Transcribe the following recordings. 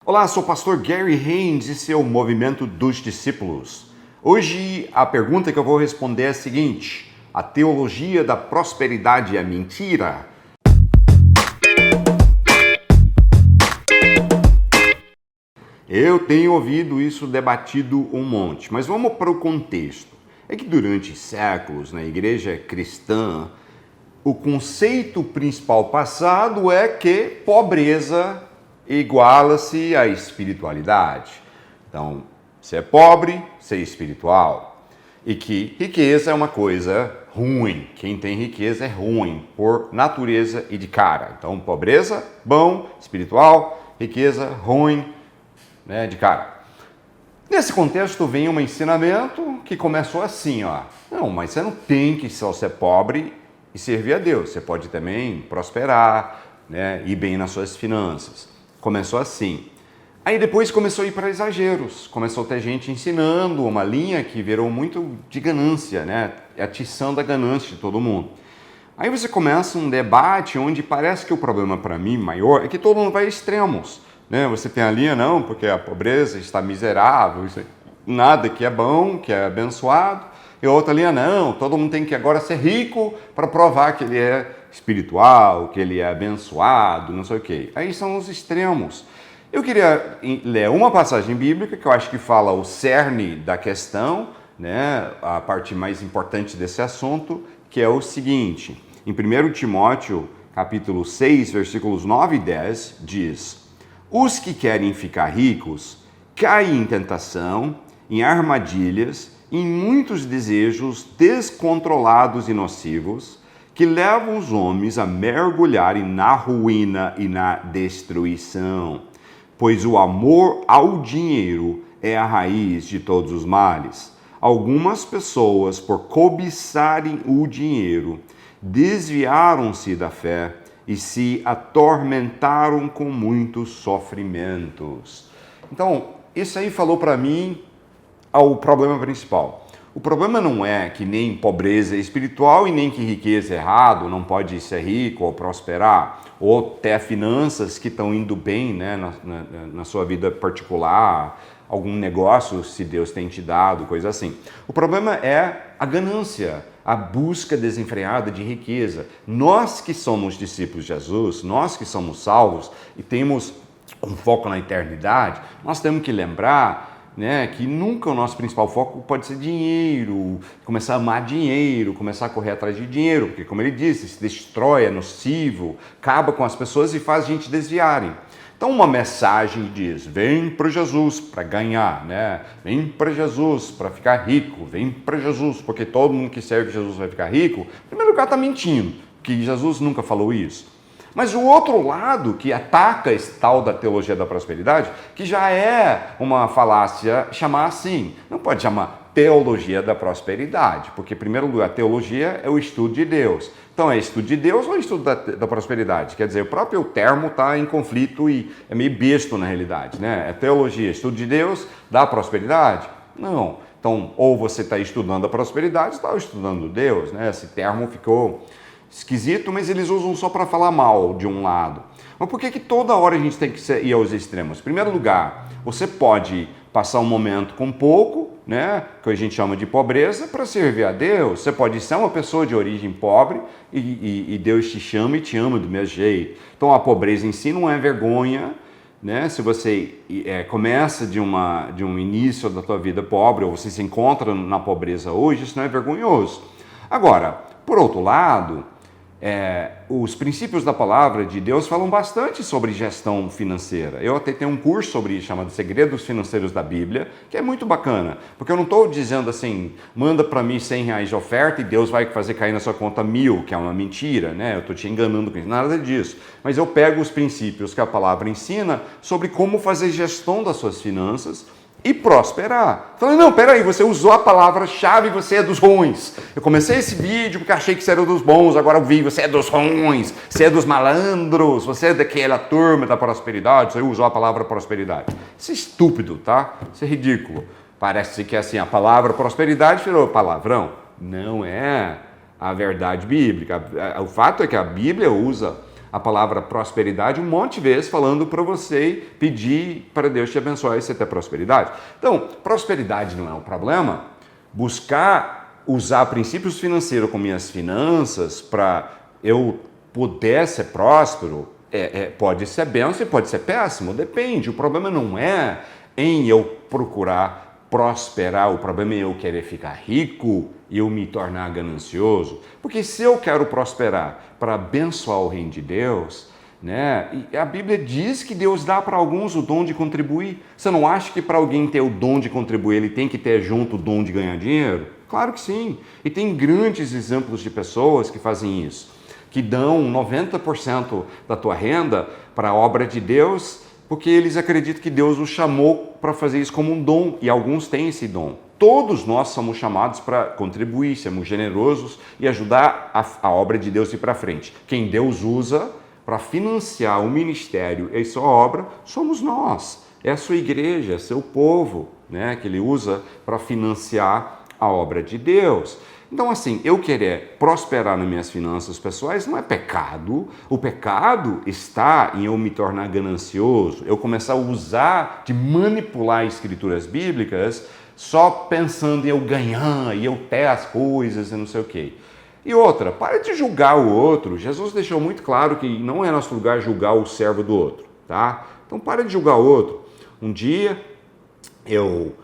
Olá, sou o pastor Gary Haynes e esse é o Movimento dos Discípulos. Hoje a pergunta que eu vou responder é a seguinte: a teologia da prosperidade é mentira? Eu tenho ouvido isso debatido um monte, mas vamos para o contexto. É que durante séculos na igreja cristã, o conceito principal passado é que pobreza iguala-se à espiritualidade. Então, se é pobre, ser espiritual. E que riqueza é uma coisa ruim. Quem tem riqueza é ruim, por natureza e de cara. Então, pobreza, bom, espiritual, riqueza, ruim, né, de cara. Nesse contexto vem um ensinamento que começou assim, ó. Não, mas você não tem que só ser pobre e servir a Deus. Você pode também prosperar, né, ir bem nas suas finanças. Começou assim. Aí depois começou a ir para exageros. Começou a ter gente ensinando uma linha que virou muito de ganância, né? Atiçando a ganância de todo mundo. Aí você começa um debate onde parece que o problema para mim maior é que todo mundo vai a extremos, né? Você tem a linha, não, porque a pobreza está miserável, nada que é bom, que é abençoado. E a outra linha, não, todo mundo tem que agora ser rico para provar que ele é espiritual, que ele é abençoado, não sei o quê. Aí são os extremos. Eu queria ler uma passagem bíblica que eu acho que fala o cerne da questão, né, a parte mais importante desse assunto, que é o seguinte. Em 1 Timóteo, capítulo 6, versículos 9 e 10, diz: os que querem ficar ricos caem em tentação, em armadilhas, em muitos desejos descontrolados e nocivos, que levam os homens a mergulharem na ruína e na destruição. Pois o amor ao dinheiro é a raiz de todos os males. Algumas pessoas, por cobiçarem o dinheiro, desviaram-se da fé e se atormentaram com muitos sofrimentos. Então, isso aí falou para mim ao problema principal. O problema não é que nem pobreza é espiritual e nem que riqueza é errado, não pode ser rico ou prosperar, ou ter finanças que estão indo bem, né, na sua vida particular, algum negócio, se Deus tem te dado, coisa assim. O problema é a ganância, a busca desenfreada de riqueza. Nós que somos discípulos de Jesus, nós que somos salvos e temos um foco na eternidade, nós temos que lembrar, né, que nunca o nosso principal foco pode ser dinheiro, começar a amar dinheiro, começar a correr atrás de dinheiro, porque, como ele disse, se destrói, é nocivo, acaba com as pessoas e faz a gente desviarem. Então, uma mensagem diz: vem para Jesus para ganhar, né? Vem para Jesus para ficar rico, vem para Jesus, porque todo mundo que serve Jesus vai ficar rico. Em primeiro lugar, está mentindo, que Jesus nunca falou isso. Mas o outro lado que ataca esse tal da teologia da prosperidade, que já é uma falácia chamar assim, não pode chamar teologia da prosperidade, porque, em primeiro lugar, teologia é o estudo de Deus. Então, é estudo de Deus ou estudo da prosperidade? Quer dizer, o próprio termo está em conflito e é meio besto na realidade, né? É teologia, estudo de Deus, da prosperidade? Não. Então, ou você está estudando a prosperidade, ou está estudando Deus, né? Esse termo ficou esquisito, mas eles usam só para falar mal de um lado. Mas por que toda hora a gente tem que ir aos extremos? Em primeiro lugar, você pode passar um momento com pouco, né, que a gente chama de pobreza, para servir a Deus. Você pode ser uma pessoa de origem pobre e Deus te chama e te ama do mesmo jeito. Então a pobreza em si não é vergonha, né? Se você começa de um início da tua vida pobre, ou você se encontra na pobreza hoje, isso não é vergonhoso. Agora, por outro lado, os princípios da palavra de Deus falam bastante sobre gestão financeira. Eu até tenho um curso sobre isso, chamado Segredos Financeiros da Bíblia, que é muito bacana, porque eu não estou dizendo assim, manda para mim R$100 de oferta e Deus vai fazer cair na sua conta 1.000, que é uma mentira, né? Eu estou te enganando com isso, nada disso. Mas eu pego os princípios que a palavra ensina sobre como fazer gestão das suas finanças e prosperar. Falei, não, peraí, você usou a palavra-chave, você é dos ruins. Eu comecei esse vídeo porque achei que você era dos bons, agora eu vi, você é dos ruins, você é dos malandros, você é daquela turma da prosperidade, você usou a palavra prosperidade. Isso é estúpido, tá? Isso é ridículo. Parece que assim, a palavra prosperidade virou palavrão. Não é a verdade bíblica. O fato é que a Bíblia usa a palavra prosperidade um monte de vezes, falando para você pedir para Deus te abençoar e você ter prosperidade. Então, prosperidade não é um problema. Buscar usar princípios financeiros com minhas finanças para eu poder ser próspero, pode ser bênção e pode ser péssimo, depende. O problema não é em eu procurar prosperar, o problema é eu querer ficar rico e eu me tornar ganancioso. Porque se eu quero prosperar para abençoar o reino de Deus, né? E a Bíblia diz que Deus dá para alguns o dom de contribuir. Você não acha que para alguém ter o dom de contribuir, ele tem que ter junto o dom de ganhar dinheiro? Claro que sim. E tem grandes exemplos de pessoas que fazem isso, que dão 90% da tua renda para a obra de Deus, porque eles acreditam que Deus os chamou para fazer isso como um dom, e alguns têm esse dom. Todos nós somos chamados para contribuir, sermos generosos e ajudar a obra de Deus ir para frente. Quem Deus usa para financiar o ministério e sua obra somos nós. É a sua igreja, é seu povo, né, que ele usa para financiar a obra de Deus. Então, assim, eu querer prosperar nas minhas finanças pessoais não é pecado. O pecado está em eu me tornar ganancioso, eu começar a usar, de manipular escrituras bíblicas só pensando em eu ganhar e eu ter as coisas e não sei o quê. E outra, para de julgar o outro. Jesus deixou muito claro que não é nosso lugar julgar o servo do outro, tá? Então, para de julgar o outro. Um dia, eu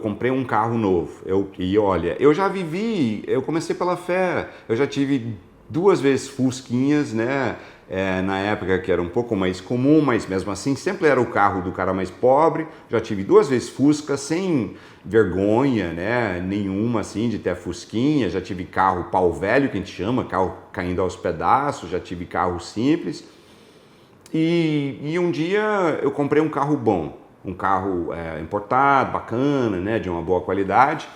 comprei um carro novo, eu já vivi, eu comecei pela fé, eu já tive 2 vezes Fusquinhas, né, na época que era um pouco mais comum, mas mesmo assim sempre era o carro do cara mais pobre, já tive 2 vezes Fusca, sem vergonha, né, nenhuma assim de ter Fusquinha, já tive carro pau velho, que a gente chama, carro caindo aos pedaços, já tive carro simples, e um dia eu comprei um carro bom, um carro importado, bacana, né, de uma boa qualidade,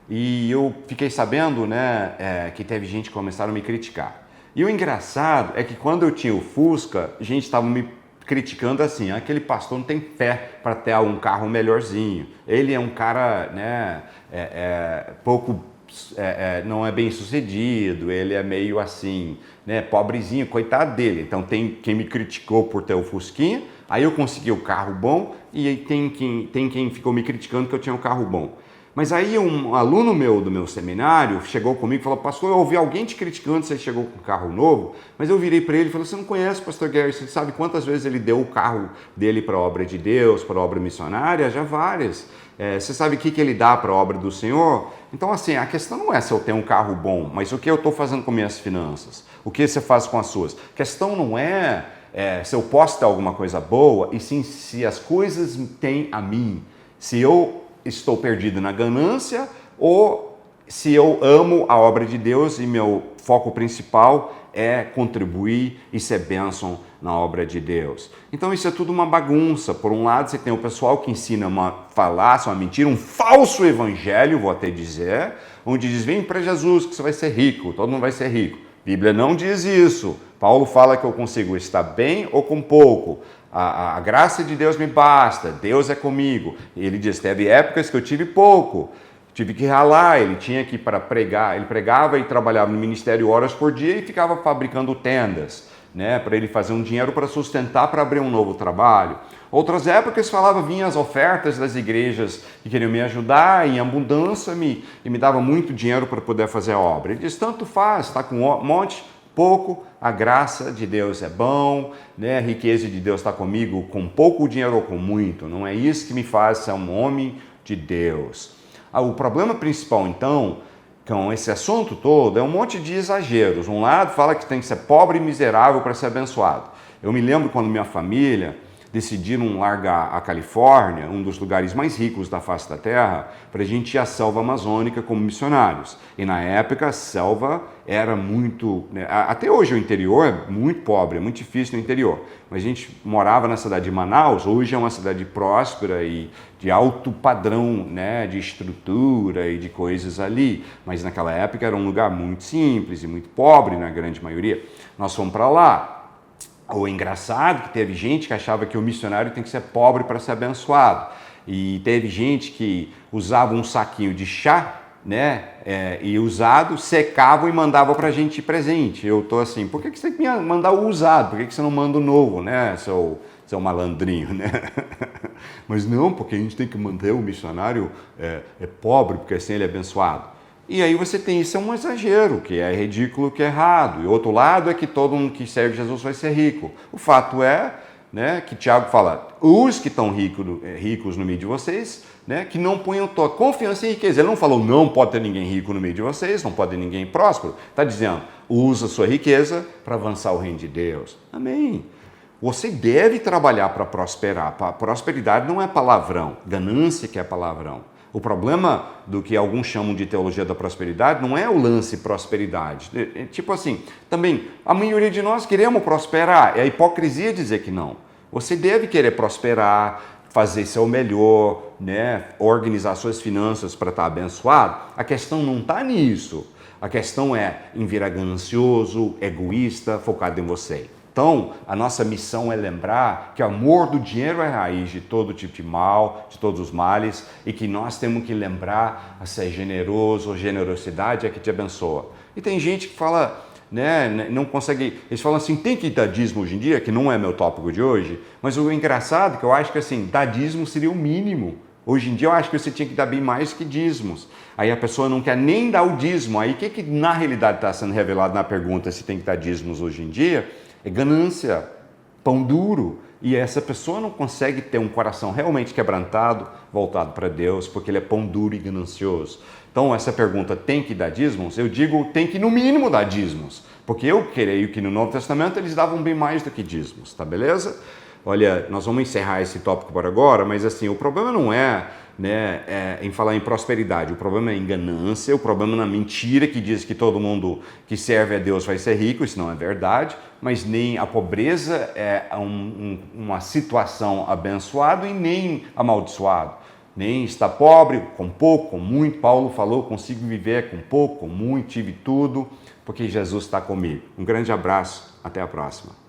e eu fiquei sabendo, né, que teve gente que começaram a me criticar. E o engraçado é que quando eu tinha o Fusca, a gente estava me criticando assim, aquele pastor não tem fé para ter um carro melhorzinho, ele é um cara, né, não é bem sucedido, ele é meio assim, né, pobrezinho, coitado dele. Então tem quem me criticou por ter o Fusquinha, aí eu consegui o carro bom, e aí tem quem ficou me criticando que eu tinha um carro bom. Mas aí um aluno meu do meu seminário chegou comigo e falou: pastor, eu ouvi alguém te criticando que você chegou com um carro novo, mas eu virei para ele e falei: você não conhece o pastor Gary, você sabe quantas vezes ele deu o carro dele para a obra de Deus, para a obra missionária? Já várias. Você sabe o que ele dá para a obra do Senhor? Então, assim, a questão não é se eu tenho um carro bom, mas o que eu estou fazendo com minhas finanças, o que você faz com as suas. A questão não é se eu posso ter alguma coisa boa, e sim se as coisas têm a mim, se eu estou perdido na ganância ou se eu amo a obra de Deus e meu foco principal é contribuir e ser bênção na obra de Deus. Então isso é tudo uma bagunça. Por um lado você tem o pessoal que ensina uma falácia, uma mentira, um falso evangelho, vou até dizer, onde diz: vem para Jesus que você vai ser rico, todo mundo vai ser rico. A Bíblia não diz isso. Paulo fala que eu consigo estar bem ou com pouco. A graça de Deus me basta, Deus é comigo. Ele diz: teve épocas que eu tive pouco, tive que ralar, ele tinha que ir para pregar, ele pregava e trabalhava no ministério horas por dia e ficava fabricando tendas, né, para ele fazer um dinheiro para sustentar, para abrir um novo trabalho. Outras épocas vinham as ofertas das igrejas que queriam me ajudar em abundância e me dava muito dinheiro para poder fazer a obra. Ele diz: tanto faz, está com um monte, pouco, a graça de Deus é bom, né? A riqueza de Deus está comigo com pouco dinheiro ou com muito. Não é isso que me faz ser um homem de Deus. O problema principal, então, com esse assunto todo, é um monte de exageros. Um lado fala que tem que ser pobre e miserável para ser abençoado. Eu me lembro quando minha família decidiram largar a Califórnia, um dos lugares mais ricos da face da Terra, para a gente ir à selva amazônica como missionários. E na época a selva era muito... né, até hoje o interior é muito pobre, é muito difícil no interior. Mas a gente morava na cidade de Manaus, hoje é uma cidade próspera e de alto padrão, né, de estrutura e de coisas ali. Mas naquela época era um lugar muito simples e muito pobre na grande maioria. Nós fomos para lá. O engraçado que teve gente que achava que o missionário tem que ser pobre para ser abençoado. E teve gente que usava um saquinho de chá né, e usado, secavam e mandavam para a gente de presente. Eu tô assim, por que você tem que me mandar o usado? Por que você não manda o novo, né, seu malandrinho, né? Mas não, porque a gente tem que manter o missionário pobre, porque assim ele é abençoado. E aí você tem isso, é um exagero, que é ridículo, que é errado. E outro lado é que todo mundo que serve Jesus vai ser rico. O fato é, né, que Tiago fala, os que estão ricos no meio de vocês, né, que não ponham tua confiança em riqueza. Ele não falou, não pode ter ninguém rico no meio de vocês, não pode ter ninguém próspero. Está dizendo, usa a sua riqueza para avançar o reino de Deus. Amém. Você deve trabalhar para prosperar. Prosperidade não é palavrão, ganância que é palavrão. O problema do que alguns chamam de teologia da prosperidade não é o lance prosperidade. Tipo assim, também, a maioria de nós queremos prosperar. É a hipocrisia dizer que não. Você deve querer prosperar, fazer seu melhor, né? Organizar suas finanças para estar abençoado. A questão não está nisso. A questão é em virar ganancioso, egoísta, focado em você. Então, a nossa missão é lembrar que o amor do dinheiro é a raiz de todo tipo de mal, de todos os males, e que nós temos que lembrar a ser generoso, generosidade é que te abençoa. E tem gente que fala, né, não consegue, eles falam assim, tem que dar dízimo hoje em dia, que não é meu tópico de hoje, mas o engraçado é que eu acho que assim, dar dízimo seria o mínimo. Hoje em dia eu acho que você tinha que dar bem mais que dízimos. Aí a pessoa não quer nem dar o dízimo. Aí o que na realidade está sendo revelado na pergunta se tem que dar dízimos hoje em dia? É ganância, pão duro. E essa pessoa não consegue ter um coração realmente quebrantado, voltado para Deus, porque ele é pão duro e ganancioso. Então essa pergunta, tem que dar dízimos? Eu digo, tem que no mínimo dar dízimos. Porque eu creio que no Novo Testamento eles davam bem mais do que dízimos, tá beleza? Olha, nós vamos encerrar esse tópico por agora, mas assim, o problema não é, né, em falar em prosperidade, o problema é em ganância, o problema é na mentira que diz que todo mundo que serve a Deus vai ser rico, isso não é verdade, mas nem a pobreza é uma situação abençoada e nem amaldiçoado. Nem está pobre, com pouco, com muito. Paulo falou, consigo viver com pouco, com muito, tive tudo, porque Jesus está comigo. Um grande abraço, até a próxima.